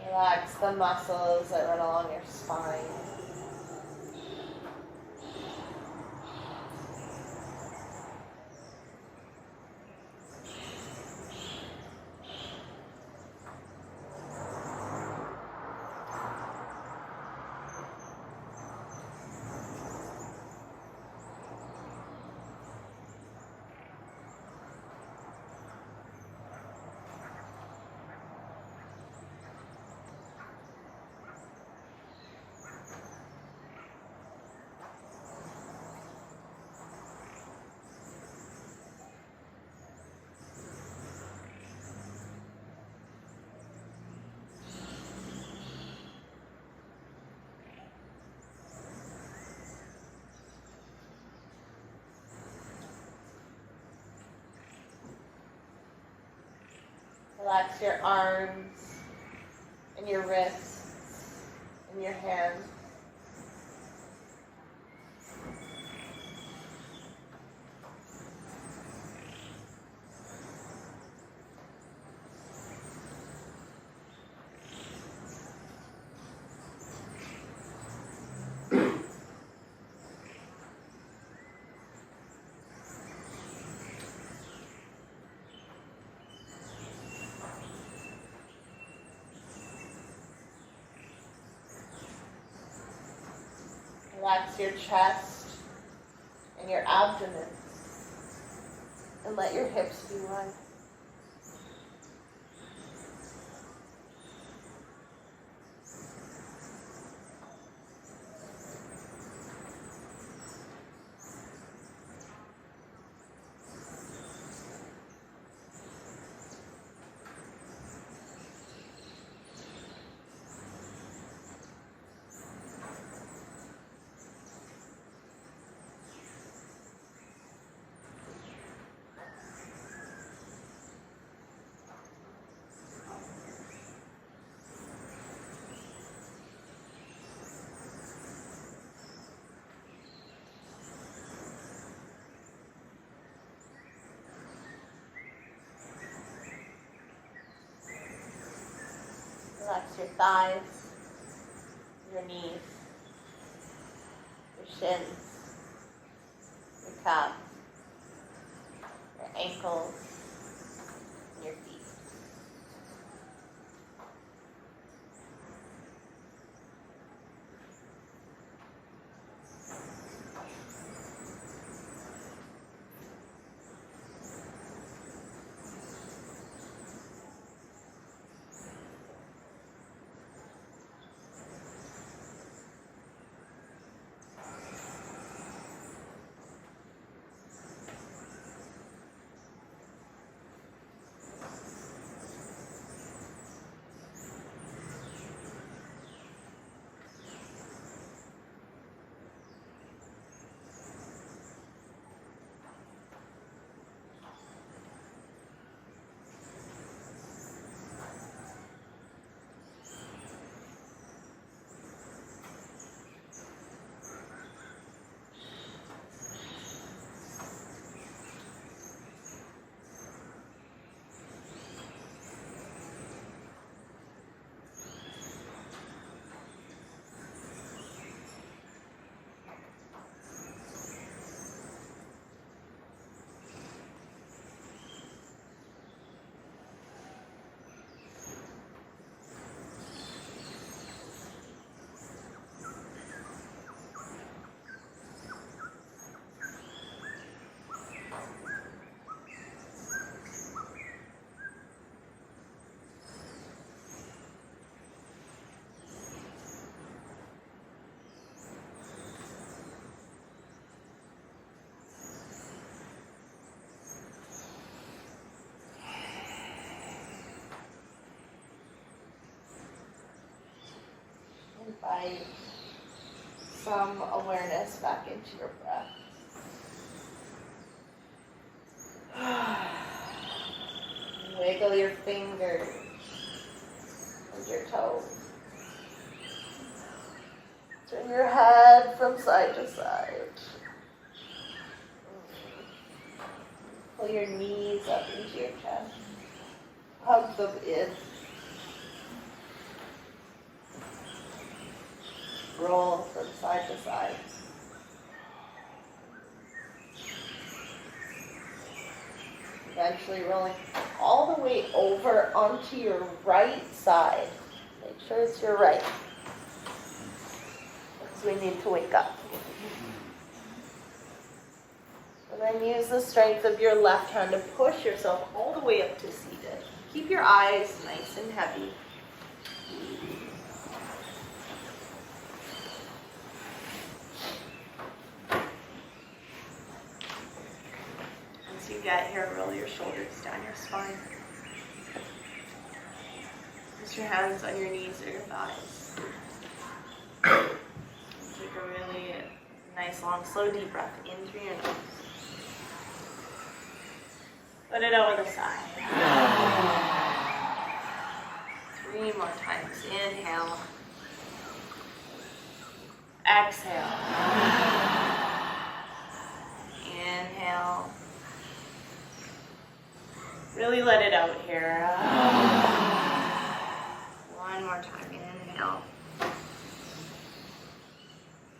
Relax the muscles that run along your spine. Relax your arms and your wrists and your hands. Relax your chest and your abdomen and let your hips be wide. Relax your thighs, your knees, your shins, your calves, your ankles, and your feet. invite some awareness back into your breath. Wiggle your fingers and your toes. Turn your head from side to side. Pull your knees up into your chest. Hug them in. Roll from side to side. Eventually rolling all the way over onto your right side. Make sure it's your right. Because we need to wake up. And then use the strength of your left hand to push yourself all the way up to seated. Keep your eyes nice and heavy. Once you get here, roll your shoulders down your spine. Place your hands on your knees or your thighs. Take a really nice, long, slow, deep breath in through your nose. Let it over the side. 3 more times. Inhale. Exhale. Inhale. Really let it out here. 1 more time. Inhale.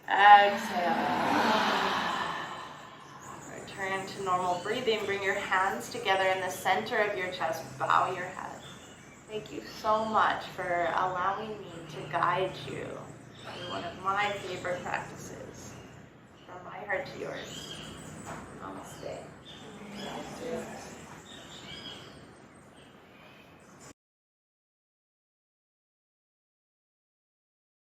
Exhale. Return to normal breathing. Bring your hands together in the center of your chest. Bow your head. Thank you so much for allowing me to guide you through one of my favorite practices. From my heart to yours. Namaste. Namaste.